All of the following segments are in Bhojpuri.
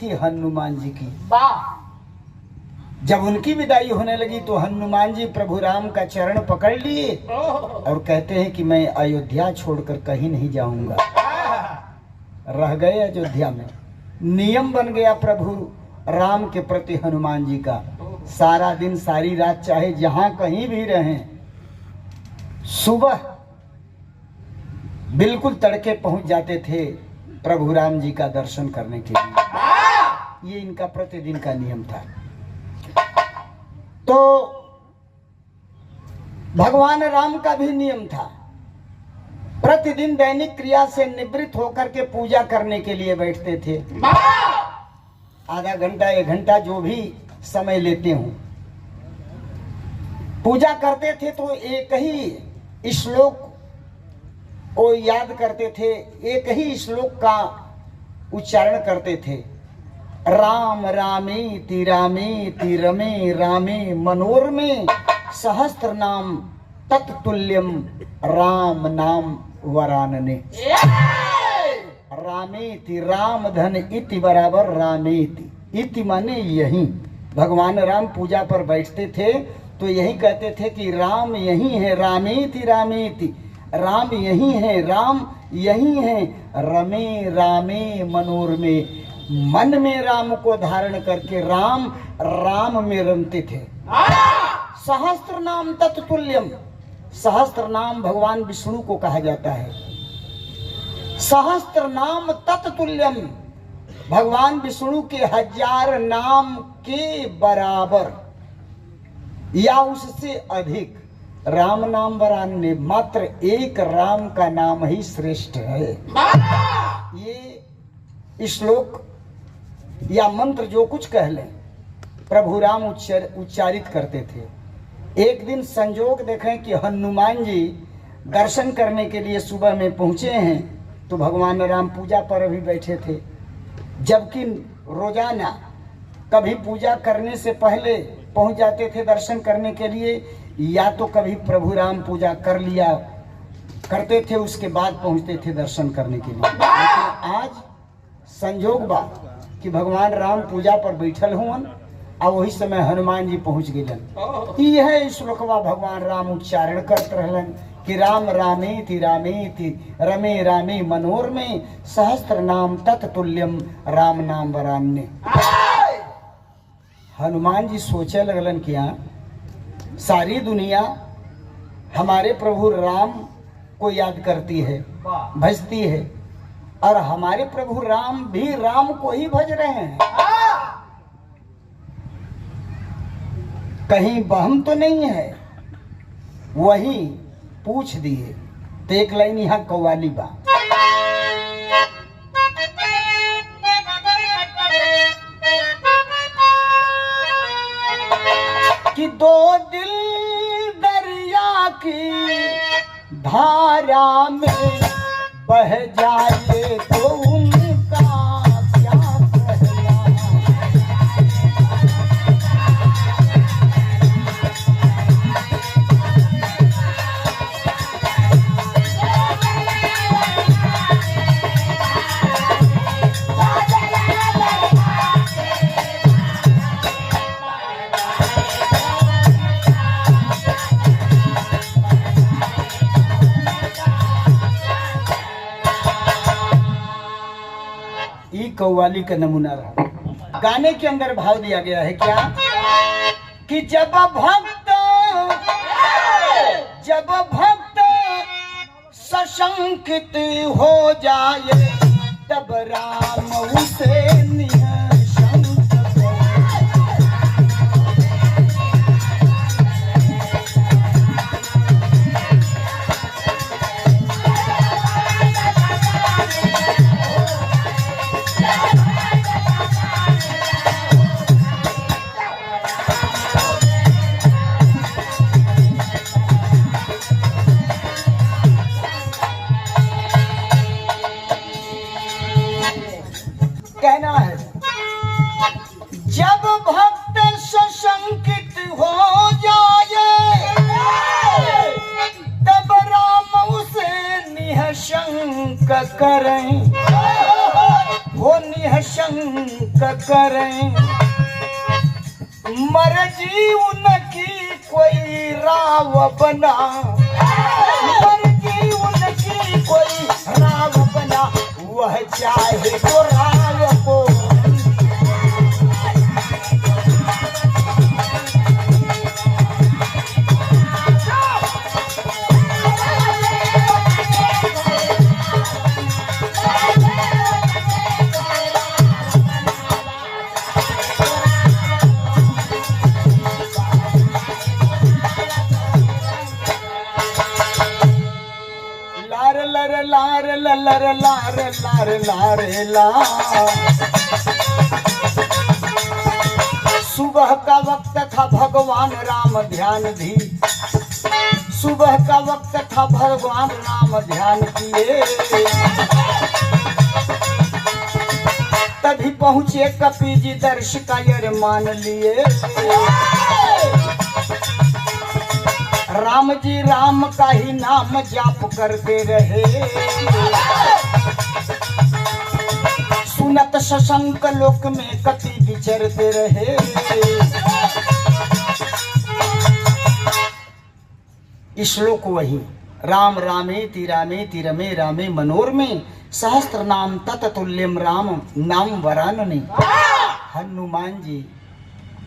थी हनुमान जी की। जब उनकी विदाई होने लगी तो हनुमान जी प्रभु राम का चरण पकड़ लिए और कहते हैं कि मैं अयोध्या छोड़कर कहीं नहीं जाऊंगा। रह गए अयोध्या में। नियम बन गया प्रभु राम के प्रति हनुमान जी का, सारा दिन सारी रात चाहे जहां कहीं भी रहें, सुबह बिल्कुल तड़के पहुंच जाते थे प्रभु राम जी का दर्शन करने के लिए। ये इनका प्रतिदिन का नियम था। तो भगवान राम का भी नियम था, प्रतिदिन दैनिक क्रिया से निवृत्त होकर के पूजा करने के लिए बैठते थे। आधा घंटा 1 घंटा जो भी समय लेते हो, पूजा करते थे तो एक ही श्लोक को याद करते थे, एक ही श्लोक का उच्चारण करते थे। राम रामेति रामेति रमे रामे मनोरमे सहस्त्र नाम तत्तुल्यम राम नाम वरानने। रामेति राम धन इति बराबर रामेति, इति माने यही। भगवान राम पूजा पर बैठते थे तो यही कहते थे कि राम यही है, रामेति रामेति, राम यही है, राम यही है। रमे रामे मनोरमे, मन में राम को धारण करके राम राम में रमते थे। सहस्त्र नाम तत्तुल्यम, सहस्त्र नाम भगवान विष्णु को कहा जाता है। सहस्त्र नाम तत्तुल्यम, भगवान विष्णु के 1000 नाम के बराबर या उससे अधिक। राम नाम वरान्य, मात्र एक राम का नाम ही श्रेष्ठ है। ये श्लोक या मंत्र जो कुछ कह लें प्रभु राम उच्चारित करते थे। एक दिन संजोग देखें कि हनुमान जी दर्शन करने के लिए सुबह में पहुंचे हैं तो भगवान राम पूजा पर अभी बैठे थे। जबकि रोजाना कभी पूजा करने से पहले पहुंच जाते थे दर्शन करने के लिए, या तो कभी प्रभु राम पूजा कर लिया करते थे उसके बाद पहुंचते थे दर्शन करने के लिए। लेकिन आज संजोग बा कि भगवान राम पूजा पर बैठल हुन और वही समय हनुमान जी पहुंच गए। यह श्लोकवा भगवान राम उच्चारण करते रहलन कि राम रामेति रामेति रमे रामे मनोरमे सहस्त्र नाम तत्तुल्यम राम नाम वरान्य। हनुमान जी सोचे लगलन क्या सारी दुनिया हमारे प्रभु राम को याद करती है, भजती है, और हमारे प्रभु राम भी राम को ही भज रहे हैं। कहीं वहम तो नहीं है। वही पूछ दिए तो एक लाइन यहाँ कव्वाली बा। कि दो दिल दरिया की धारा में बह जाए तो उनका क्या कहना। कव्वाली का नमूना रहा। गाने के अंदर भाव दिया गया है क्या कि जब भक्त सशंकित हो जाए तब राम उसे निःशंक कहना है। जब भक्त सशंकित हो जाए तब राम उसे निःशंक करें, वो निःशंक शंक करें, मर्जी उनकी कोई राव बना, मर्जी उनकी कोई राव बना, वह चाहे तो राव को लार लर लार लार लार ला। सुबह का वक्त था भगवान राम ध्यान दी, सुबह का वक्त था भगवान राम ध्यान किए, तभी पहुंचे कपि जी दर्श का मान लिए। राम जी राम का ही नाम जाप करते रहे, सुनत शशंक लोक में कपि विचरते रहे। श्लोक वही, राम रामेति रामेति रमे रामे मनोरमे सहस्त्र नाम तत्तुल्यम राम नाम वरानने। हनुमान जी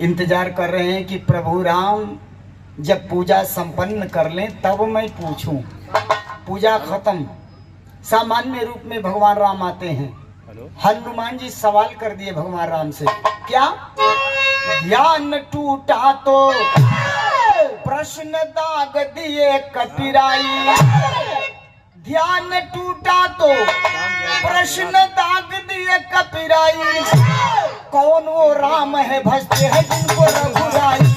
इंतजार कर रहे हैं कि प्रभु राम जब पूजा संपन्न कर लें तब मैं पूछूं। पूजा खत्म, सामान्य रूप में भगवान राम आते हैं। हनुमान जी सवाल कर दिए भगवान राम से, क्या ध्यान टूटा तो प्रश्न दाग दिए कपिराई, ध्यान टूटा तो प्रश्न दाग दिए कपिराई, कौन वो राम है भजते हैं जिनको रघुराई।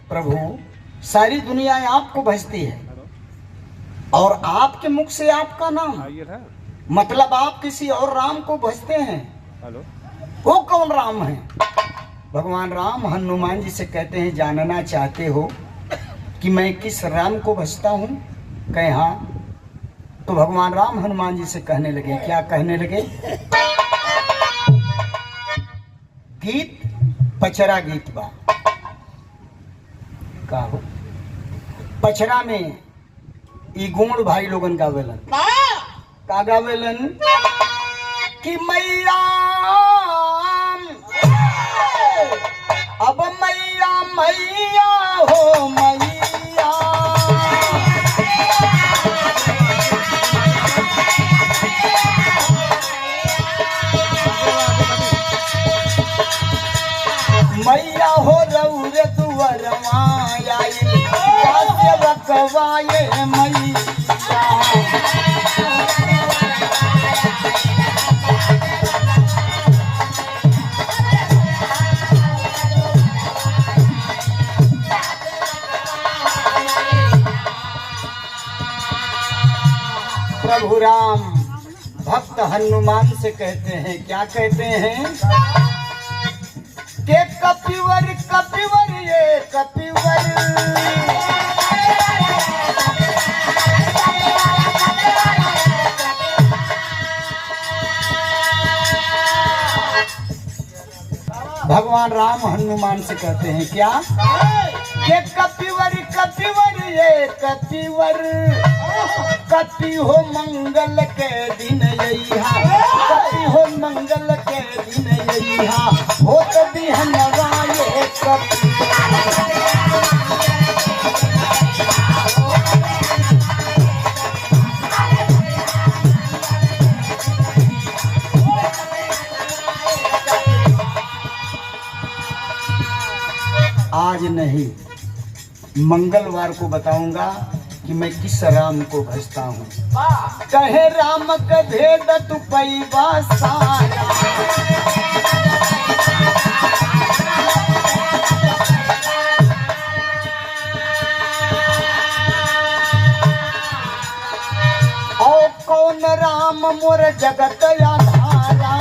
प्रभु सारी दुनिया आपको भजती है और आपके मुख से आपका नाम, मतलब आप किसी और राम को भजते हैं। वो कौन राम है? भगवान राम हनुमान जी से कहते हैं, जानना चाहते हो कि मैं किस राम को भजता हूँ? कहे हाँ। तो भगवान राम हनुमान जी से कहने लगे, क्या कहने लगे? गीत पचरा गीत बा का हो, पचरा में ई गुण भाई लोगन गावेलन। का गावेलन कि मैया अब मैया मैया हो मैया, मैया हो रउरे दुअरवा आइल, बकवाए मैया। प्रभु राम भक्त हनुमान से कहते हैं, क्या कहते हैं के कपिवर कपिवर ये कपिवर, भगवान राम हनुमान से कहते हैं क्या के कपिवर कपिवर ये कपिवर, कपि हो मंगल के दिन यहा, कपि हो मंगल के दिन यहा, हो तभी हनवाए कपि। आज नहीं, मंगलवार को बताऊंगा कि मैं किस राम को भजता हूँ। कहे राम का भेद तू पैबा सारा, और कौन राम मोर जगत आधारा।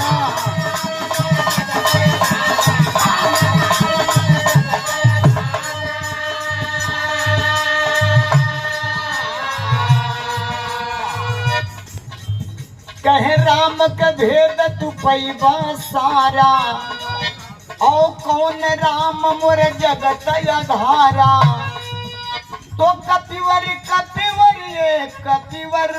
कहे राम का भेद तू पैबा सारा, और कौन राम मोर जगत आधारा। तो कपिवर कपिवर ये कपिवर,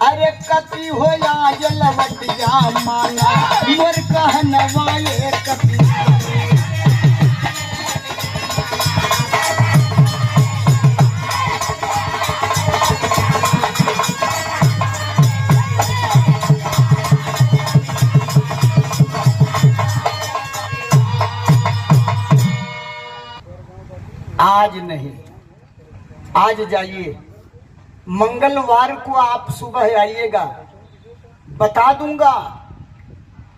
अरे कपि हो या जलवटिया माना मोर कहनवा ये कपिवर। आज नहीं, आज जाइए, मंगलवार को आप सुबह आइएगा, बता दूंगा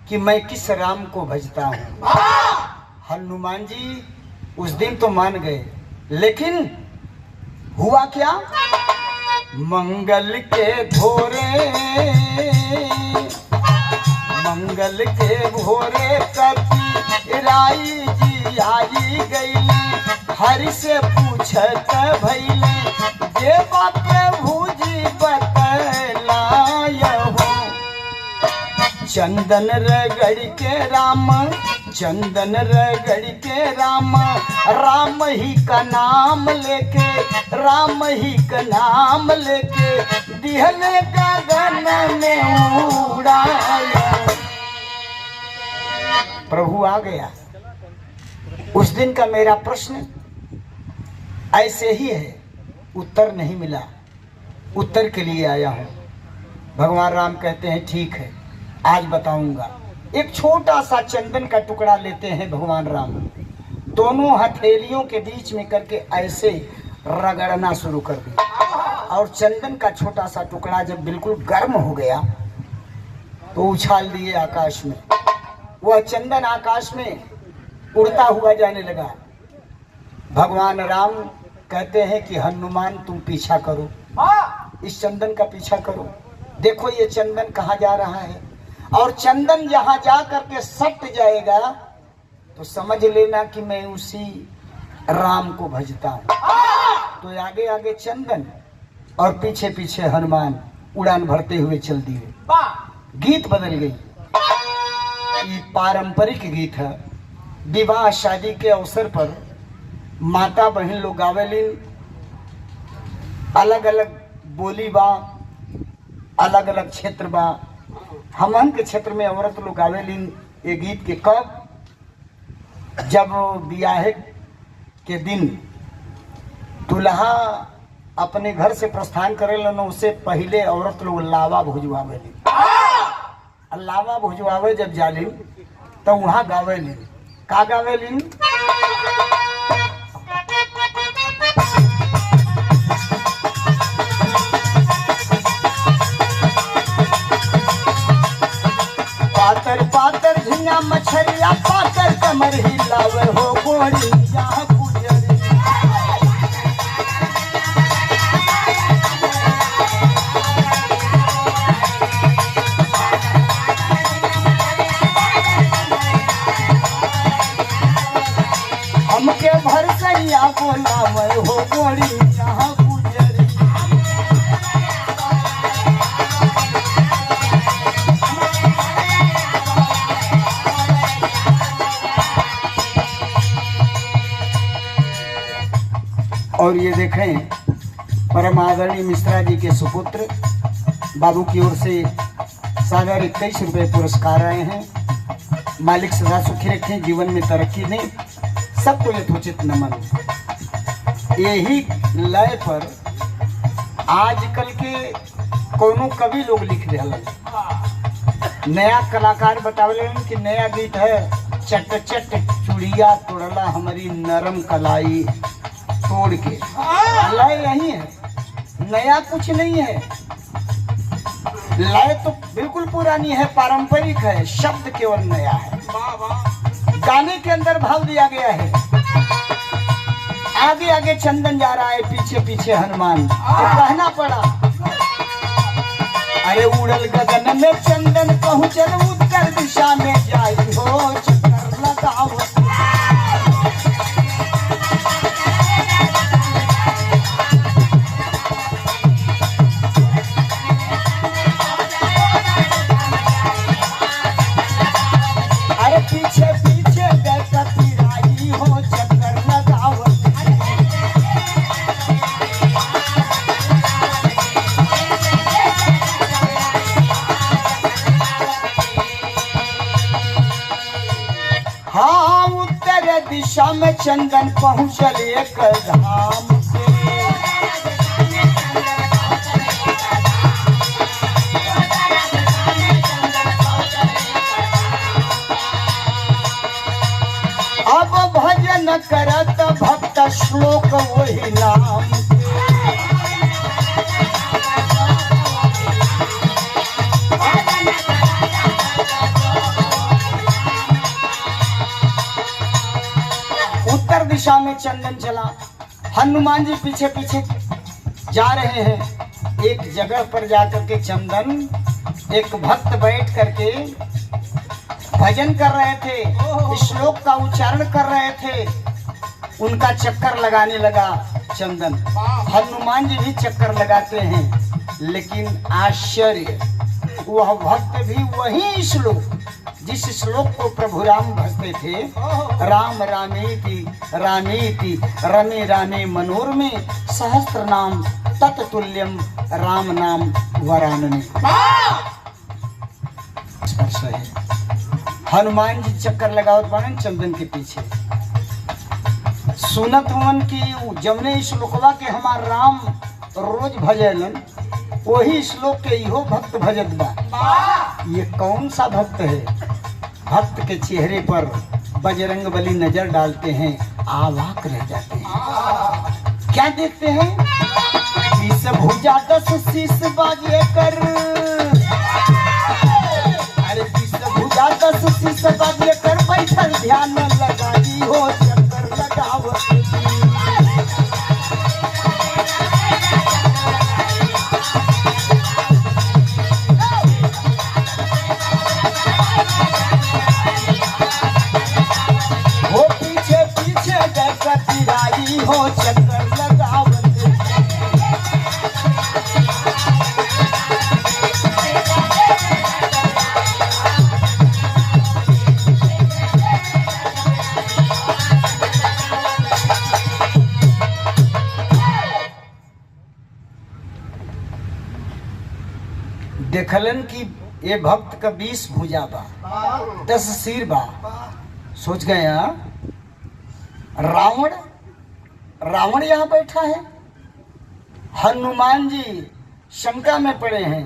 कि मैं किस राम को भजता हूं। हनुमान जी उस दिन तो मान गए, लेकिन हुआ क्या? मंगल के भोरे, मंगल के भोरे कपि राई जी आई गई। हरि से पूछत भैले देवा प्रभु जी बतलायो। चंदन रगड़ के राम, चंदन रगड़ के राम, राम ही का नाम लेके, राम ही का नाम लेके दिहले गगन में उड़ाया। प्रभु आ गया। उस दिन का मेरा प्रश्न ऐसे ही है, उत्तर नहीं मिला, उत्तर के लिए आया हूं। भगवान राम कहते हैं ठीक है, आज बताऊंगा। एक छोटा सा चंदन का टुकड़ा लेते हैं भगवान राम, दोनों हथेलियों के बीच में करके ऐसे रगड़ना शुरू कर दिया, और चंदन का छोटा सा टुकड़ा जब बिल्कुल गर्म हो गया तो उछाल दिए आकाश में। वह चंदन आकाश में उड़ता हुआ जाने लगा। भगवान राम कहते हैं कि हनुमान तुम पीछा करो, इस चंदन का पीछा करो, देखो ये चंदन कहाँ जा रहा है, और चंदन जहाँ जा करके सट जाएगा तो समझ लेना कि मैं उसी राम को भजता हूँ। तो आगे आगे चंदन और पीछे पीछे हनुमान उड़ान भरते हुए चल दिए। गीत बदल गई। ये पारंपरिक गीत है, विवाह शादी के अवसर पर माता बहन लोग गावेलिन, अलग अलग बोली बा, अलग अलग क्षेत्र बा। हमन के क्षेत्र में औरत लोग गावेलिन ये गीत के कब? जब ब्याह के दिन दुल्हा अपने घर से प्रस्थान करेलन, उससे पहले औरत लोग लावा भुजवावेलिन। लावा भुजवावे जब जालिन तो वहां गावेलिन, का गावेलिन? पातर पातर झिंगा मछरिया पातर कमर हिलावे हो गोरी जहाँ गुजरी। हमके भरसैया बोलावे हो गोरी जहाँ गुजरी। और ये देखें, परम आदरणीय मिश्रा जी के सुपुत्र बाबू की ओर से सागर 21 रुपये पुरस्कार आए हैं। मालिक सदा सुखी रखें, जीवन में तरक्की दें, सबको यथोचित नमन। यही लय पर आजकल के कोनो कवि लोग लिख रहे, नया कलाकार बतावले कि नया गीत है, चट चट चुड़िया तोड़ला हमारी नरम कलाई तोड़ के। लय यही है, नया कुछ नहीं है। लय तो बिल्कुल पुरानी है, पारंपरिक है, शब्द केवल नया है। गाने के अंदर भाव दिया गया है। आगे आगे चंदन जा रहा है, पीछे पीछे हनुमान। तो कहना पड़ा अरे उड़ल गगन में चंदन पहुंचल उत्तर दिशा में जाई हो चक्कर लगावत। अरे पीछे पीछे गए कतिराई हो चक्कर लगावत। हाँ उत्तर दिशा में चंदन पहुंचल एक धाम से। अब भजन करत भक्त श्लोक वही नाम के। उत्तर दिशा में चंदन चला, हनुमान जी पीछे पीछे जा रहे हैं। एक जगह पर जाकर के चंदन एक भक्त बैठ करके भजन कर रहे थे, श्लोक का उच्चारण कर रहे थे। उनका चक्कर लगाने लगा चंदन। हनुमान जी भी चक्कर लगाते हैं, लेकिन आश्चर्य वह भक्त भी वही श्लोक, जिस श्लोक को प्रभु राम भजते थे, राम रामेति रामेति रमे रामे मनोरमे सहस्त्र नाम तत्तुल्यम राम नाम वरानने। स्पर्श है। हनुमान जी चक्कर लगावत बाने चंदन के पीछे। सुनत हवन की जमने श्लोकवा के हमार राम रोज भजलन, वही श्लोक के इहो भक्त भजत बा। ये कौन सा भक्त है? भक्त के चेहरे पर बजरंग बली नजर डालते हैं, आवाक रह जाते हैं। क्या देखते हैं? 20 भुजा 10 शीश बाजे कर। अरे 20 भुजा 10 शीश बाजे कर बैठल ध्यान लगाई हो चक्कर लगावत। वो पीछे पीछे गए कतिराई हो चक्कर लगावत। देखलन की ये भक्त का 20 भुजा बा, 10 सिर बा। सोच गए रावण यहाँ बैठा है। हनुमान जी शंका में पड़े हैं,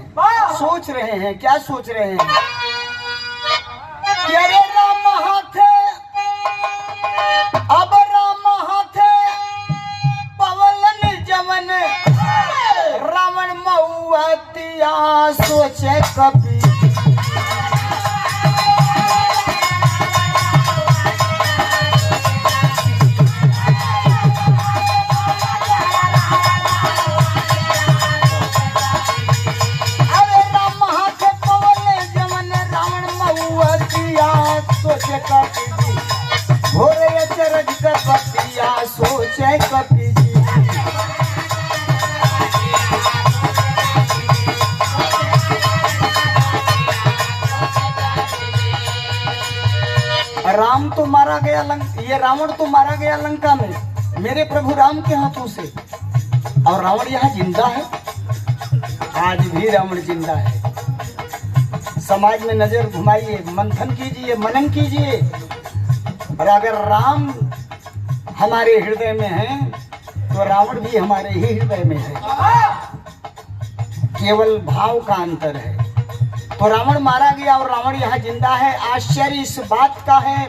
सोच रहे हैं। क्या सोच रहे हैं? कि अरे राम हाथे, अब राम हाथे पवलन जमन रावण मऊतिया सोचे कभी। सोचे कपी भोरे चरज कर पतिया सोचे कपी जी। राम तो मारा गया ये रावण तो मारा गया लंका में मेरे प्रभु राम के हाथों से, और रावण यहाँ जिंदा है। आज भी रावण जिंदा है। समाज में नजर घुमाइए, मंथन कीजिए, मनन कीजिए, और अगर राम हमारे हृदय में है तो रावण भी हमारे ही हृदय में है। केवल भाव का अंतर है। तो रावण मारा गया और रावण यहाँ जिंदा है। आश्चर्य इस बात का है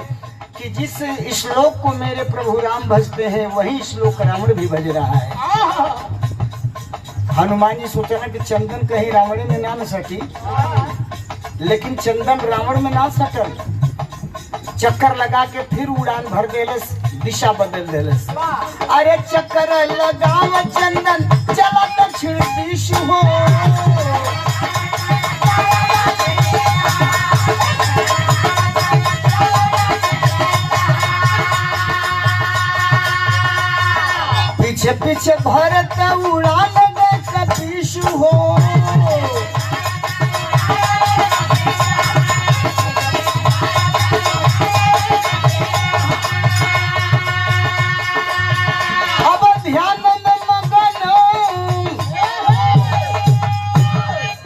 कि जिस श्लोक को मेरे प्रभु राम भजते हैं वही श्लोक रावण भी भज रहा है। हनुमान जी सोचा कि चंदन कहीं रावण में ना सटी, लेकिन चंदन रावण में ना सटल। चक्कर लगा के फिर उड़ान भर देलस, दिशा बदल देलस। अरे चक्कर लगाव चंदन चला दक्षिण दिश हो। पीछे भरत उड़ान गए कपीशु हो। अब ध्यान में मगन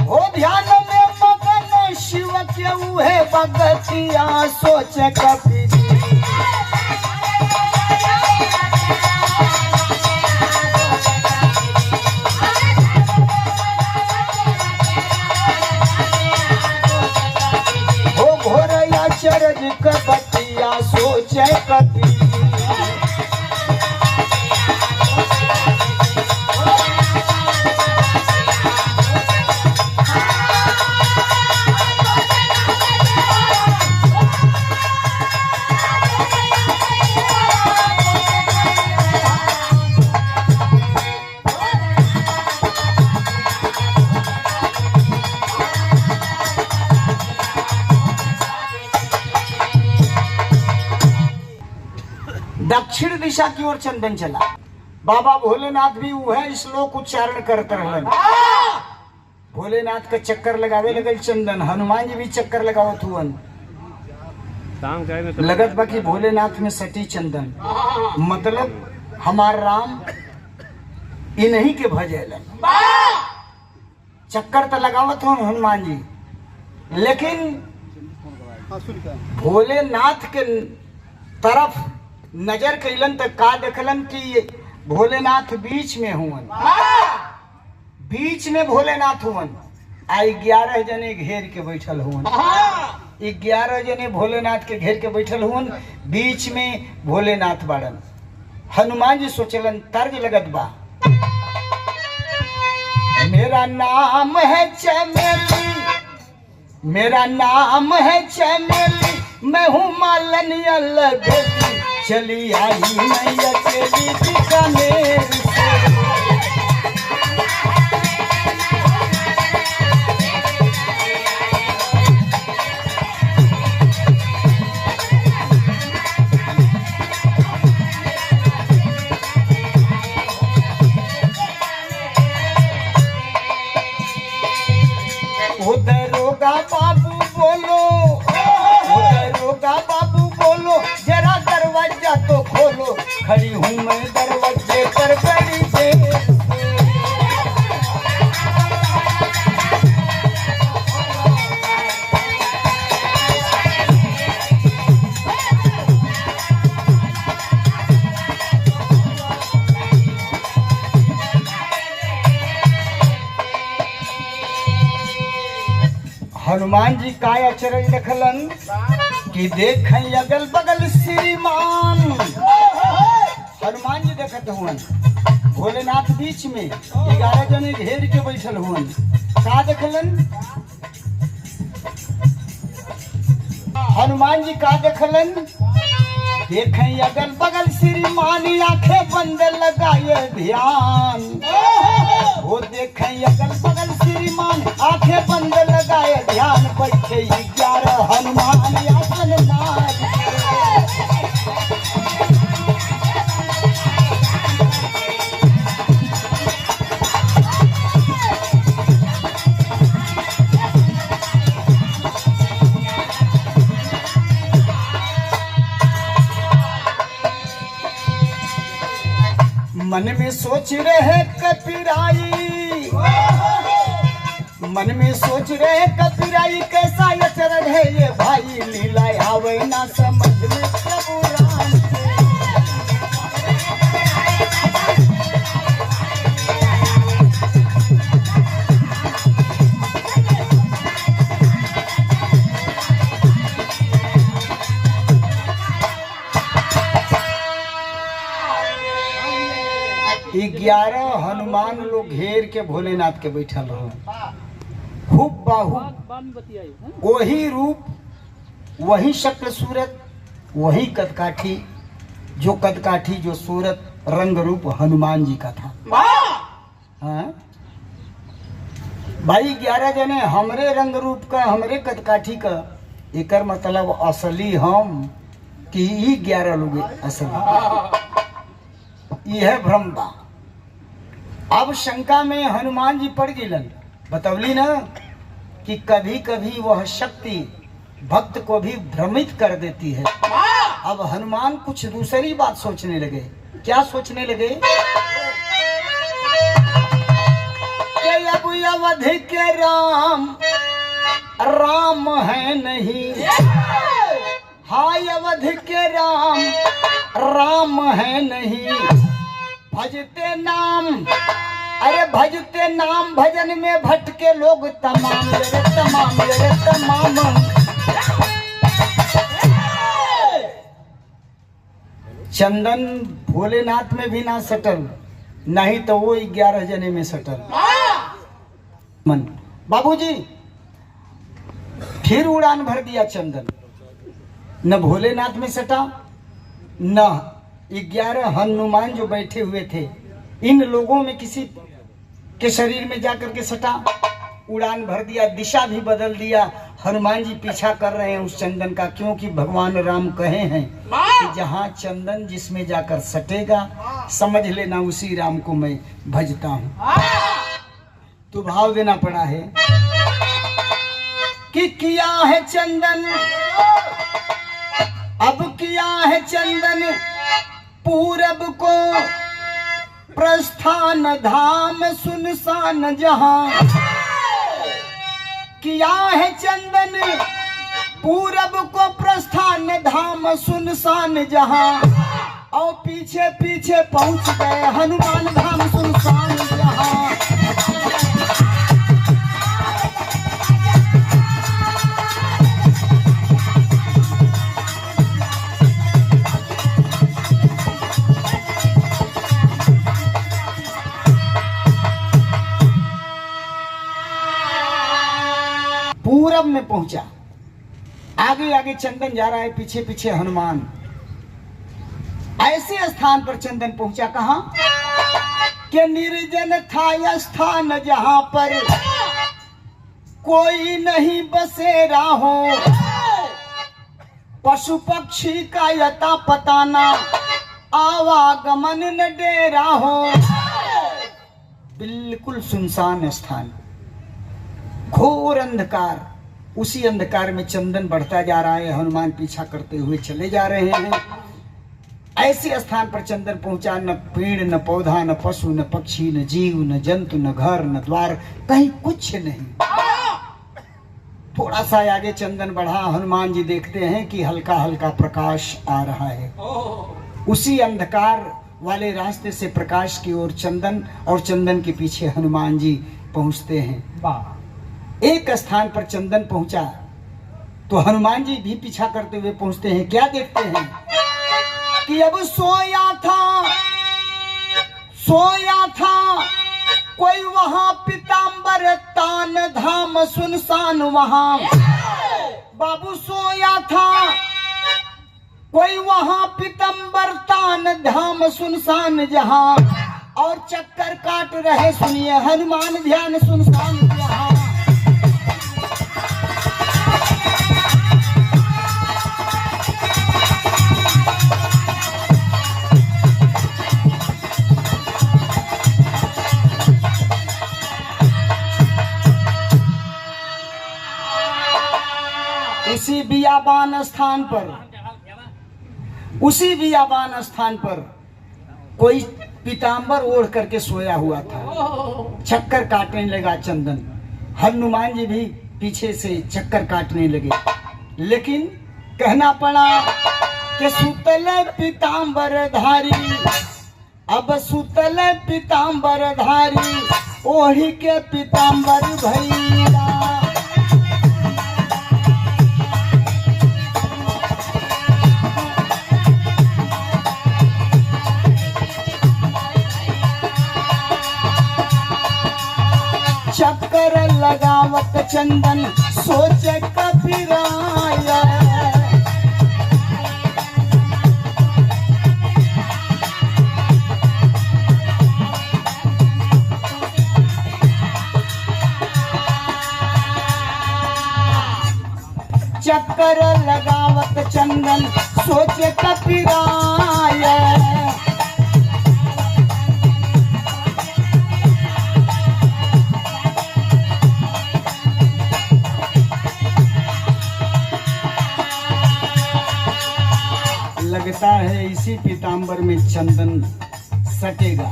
हो, ध्यान में मगन शिव के उहे भगतिया सोच कपी चरज कपटिया सोचे कपी। दक्षिण दिशा की ओर चंदन चला। बाबा भोलेनाथ भी वह श्लोक उच्चारण करते रहलन। भोलेनाथ का चक्कर लगावे लगल चंदन, हनुमान जी भी चक्कर लगावत हुवन। लगत बाकी भोलेनाथ में सटी चंदन, मतलब हमार राम इन्हीं के भजेलन। चक्कर तो लगावत हो हनुमान जी, लेकिन भोलेनाथ के तरफ नजर कैलन तक का देखलन कि भोलेनाथ बीच में हुवन, बीच में भोलेनाथ हुवन। आ 11 जने घेर के बैठल हुवन, 11 जने भोलेनाथ के घेर के बैठल हुवन, बीच में भोलेनाथ बाड़न। हनुमान जी सोचलन तर्ज लगत बा, मेरा नाम है चमेली, मेरा नाम है चमेली, मैं हूँ मालन अलग, चली आई मैं अकेली बीकानेर से। दरोगा बाबू बोलो, दरोगा बाबू बोलो, जरा दरवाजा तो खोलो, खड़ी हूँ मैं दरवाजे पर बड़ी देर से। हनुमान जी काय अचरज देखलन कि देखें अगल बगल श्रीमान। हनुमान जी देखत हुवन भोलेनाथ बीच में 11 जने घेर के बैठल हुवन। का देखलन हनुमान जी, का देखलन? देखें अगल बगल श्रीमान, आंखें बंद लगाए ध्यान। वो देखें अगल बगल श्रीमान, आंखें बंद लगाए ध्यान, बैठे 11 हनुमान आसन मार। मन में सोच रहे कपिराई, मन में सोच रहे कपिराई, कैसा अचरज है ये भाई, लीला आवे ना समझ में प्रभु राम। ये 11 हनुमान लोग घेर के भोलेनाथ के बैठल रहो। खूब बाहु, वही रूप, वही शक्ल सूरत, वही कदकाठी, जो कदकाठी जो सूरत रंग रूप हनुमान जी का था। हाँ? भाई 11 जने हमरे रंग रूप का, हमरे कदकाठी का, एकर मतलब असली हम कि 11 लोग असली। यह भ्रम बा। अब शंका में हनुमान जी पड़ गिलन, बतौली ना कि कभी कभी वह शक्ति भक्त को भी भ्रमित कर देती है। अब हनुमान कुछ दूसरी बात सोचने लगे। क्या सोचने लगे कि अब अवध के राम राम है नहीं, हाय अवध के राम राम है नहीं, भजते नाम, अरे भजते नाम भजन में भटके लोग तमाम, रे तमाम, रे तमाम। चंदन भोलेनाथ में भी ना सटल, नहीं तो वो 11 जने में सटल। मन बाबूजी फिर उड़ान भर दिया चंदन, न भोलेनाथ में सटा, न 11 हनुमान जो बैठे हुए थे इन लोगों में किसी के शरीर में जाकर के सटा। उड़ान भर दिया, दिशा भी बदल दिया। हनुमान जी पीछा कर रहे हैं उस चंदन का, क्योंकि भगवान राम कहे हैं कि जहाँ चंदन जिसमें जाकर सटेगा समझ लेना उसी राम को मैं भजता हूँ। तो भाव देना पड़ा है कि किया है चंदन, अब किया है चंदन पूरब को प्रस्थान धाम सुनसान जहां, किया है चंदन पूरब को प्रस्थान धाम सुनसान जहां, और पीछे पीछे पहुंच गए हनुमान धाम सुनसान जहां। पूरब में पहुंचा, आगे आगे चंदन जा रहा है, पीछे पीछे हनुमान। ऐसे स्थान पर चंदन पहुंचा, कहां कि निर्जन था स्थान जहां पर कोई नहीं बसेरा हो, पशु पक्षी का यता पता ना, आवागमन न डेरा हो। बिल्कुल सुनसान स्थान, घोर अंधकार। उसी अंधकार में चंदन बढ़ता जा रहा है, हनुमान पीछा करते हुए चले जा रहे हैं। ऐसे स्थान पर चंदन पहुंचा, न पेड़ न पौधा न पशु न पक्षी न जीव न जंतु न घर न द्वार, कहीं कुछ नहीं। थोड़ा सा आगे चंदन बढ़ा, हनुमान जी देखते हैं कि हल्का हल्का प्रकाश आ रहा है। उसी अंधकार वाले रास्ते से प्रकाश की ओर चंदन, और चंदन के पीछे हनुमान जी पहुंचते हैं। एक स्थान पर चंदन पहुंचा तो हनुमान जी भी पीछा करते हुए पहुंचते हैं। क्या देखते हैं कि अब सोया था कोई वहां पीताम्बर तान धाम सुनसान वहां, बाबू सोया था कोई वहां पीताम्बर तान धाम सुनसान जहां, और चक्कर काट रहे सुनिए हनुमान ध्यान सुनसान जहां। उसी बियाबान स्थान पर कोई पीताम्बर ओढ़ करके सोया हुआ था। चक्कर काटने लगा चंदन, हनुमान जी भी पीछे से चक्कर काटने लगे। लेकिन कहना पड़ा कि सुतल पीताम्बर धारी, अब सुतल पीताम्बर धारी, ओढ़ी के पीताम्बर भैया। चक्कर लगावत चंदन सोचे कबीराया, चक्कर लगावत चंदन सोचे कबीराया। लगता है इसी पीताम्बर में चंदन सटेगा।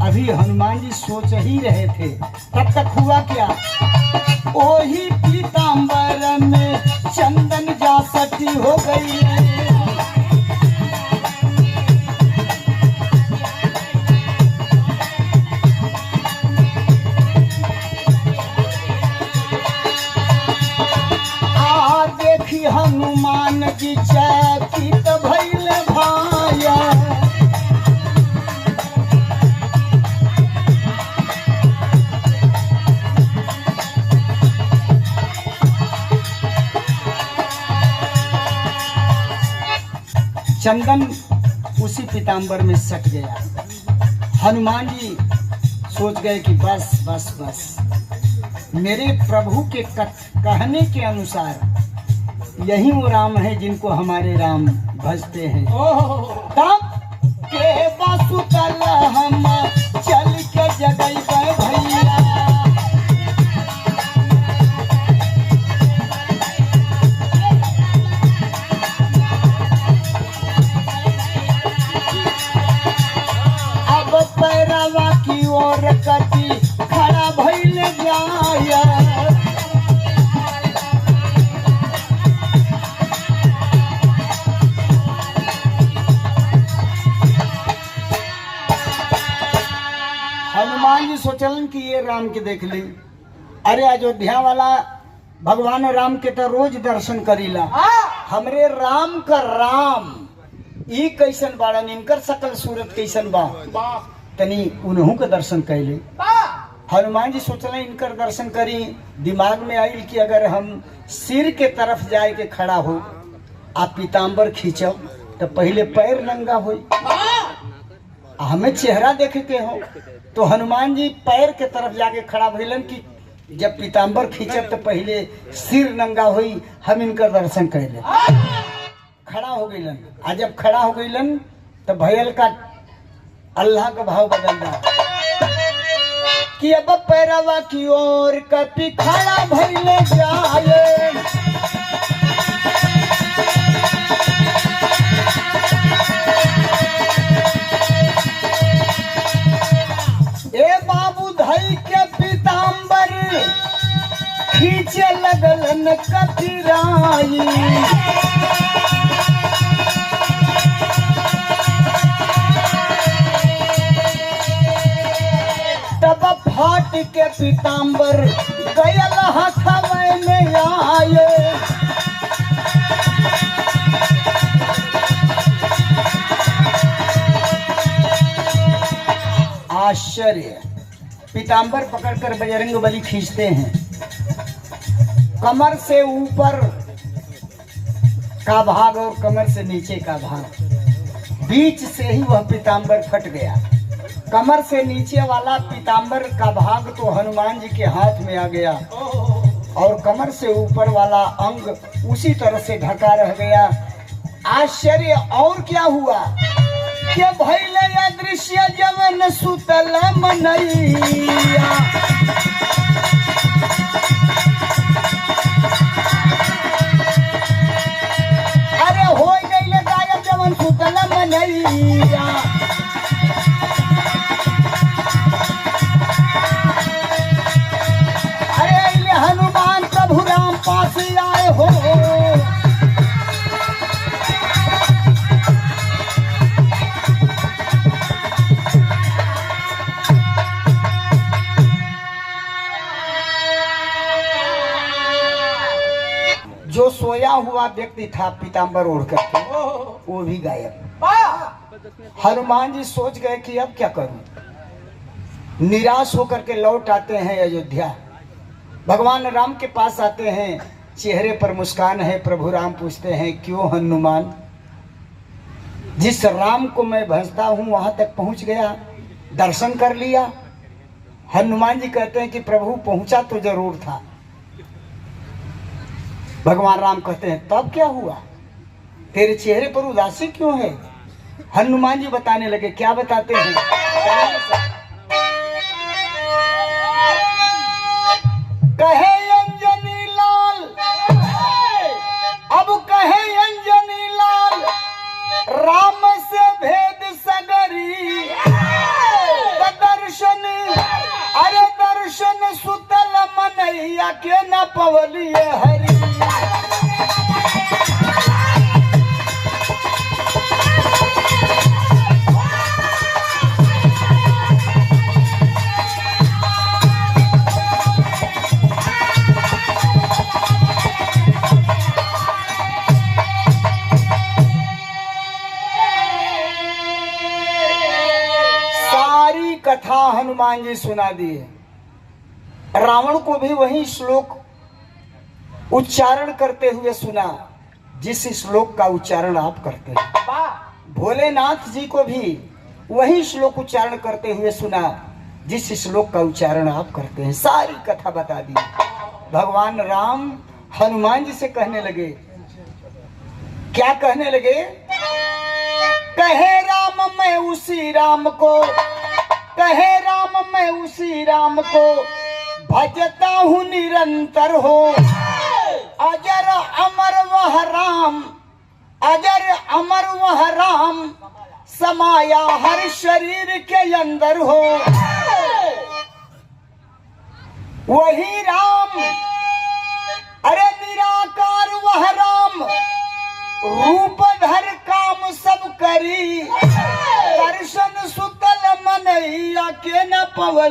अभी हनुमान जी सोच ही रहे थे, तब तक हुआ क्या, ओही पीताम्बर में चंदन जा सटी हो गई। देखी हनुमान जी चकित भइल भाया, चंदन उसी पीताम्बर में सट गया। हनुमान जी सोच गए कि बस बस बस, मेरे प्रभु के कहने के अनुसार यही वो राम है जिनको हमारे राम भजते हैं। तब के बासुतल हम चल के जगई भैया, अब पैरवा की ओर कटी खड़ा भइल जाया। हनुमान जी सोचलन कि ये राम के देख ली। अरे अयोध्या वाला भगवान राम के तो रोज दर्शन करीला, हमरे राम का राम ई कैसन बाड़न, इनकर सकल सूरत कैसन बा, तनी उन्हों के दर्शन कैले। हनुमान जी सोचलन इनकर दर्शन करी। दिमाग में आई कि अगर हम सिर के तरफ जाए के खड़ा हो आ पीताम्बर खींचब तो पहले पैर नंगा हो, हमें चेहरा देखे के हो। तो हनुमान जी पैर के तरफ जाके खड़ा भइलन कि जब पीताम्बर खींचब तो पहले सिर नंगा हुई, हम इनका दर्शन कैले। खड़ा हो गईलन, आ जब खड़ा हो गईलन तो भयल का अल्लाह का भाव बदल गया कि अब पैरवा की ओर कपी खड़ा भइले जाए। ए बाबू धई के पीताम्बर खींचे लगलन कपिराई, तब फाट के पीताम्बर गयल हथवे में आए। आश्चर्य, पीताम्बर पकड़कर बजरंगबली खींचते हैं, कमर से ऊपर का भाग और कमर से नीचे का भाग, बीच से ही वह पीताम्बर फट गया। कमर से नीचे वाला पीताम्बर का भाग तो हनुमान जी के हाथ में आ गया और कमर से ऊपर वाला अंग उसी तरह से ढका रह गया। आश्चर्य और क्या हुआ कि भइले या दृश्य जवन सुतल मनैया, अरे हो गईले गायब जवन सुतल मनैया। अरे हनुमान प्रभु राम पास आए हो, जो सोया हुआ व्यक्ति था पीताम्बर ओढ़ करके वो भी गायब। हनुमान जी सोच गए कि अब क्या करूं। निराश होकर के लौट आते हैं अयोध्या, भगवान राम के पास आते हैं, चेहरे पर मुस्कान है। प्रभु राम पूछते हैं क्यों हनुमान, जिस राम को मैं भजता हूं वहां तक पहुंच गया, दर्शन कर लिया। हनुमान जी कहते हैं कि प्रभु पहुंचा तो जरूर था। भगवान राम कहते हैं तब क्या हुआ, तेरे चेहरे पर उदासी क्यों है। हनुमान जी बताने लगे, क्या बताते हैं, कहे अंजनी लाल, अब कहे अंजनी लाल हाँ, हनुमान जी सुना दिए। रावण को भी वही श्लोक उच्चारण करते हुए सुना जिस श्लोक का उच्चारण आप करते हैं। भोलेनाथ जी को भी वही श्लोक उच्चारण करते हुए सुना जिस श्लोक का उच्चारण आप करते हैं। सारी कथा बता दी। भगवान राम हनुमान जी से कहने लगे, क्या कहने लगे? कहे राम मैं उसी राम को, कहे राम मैं उसी राम को भजता हूँ निरंतर हो। अजर अमर वह राम, अजर अमर वह राम समाया हर शरीर के अंदर हो। वही राम, अरे निराकार वह राम, रूप धर काम सब करी, दर्शन सुतल मनैया के न पवल।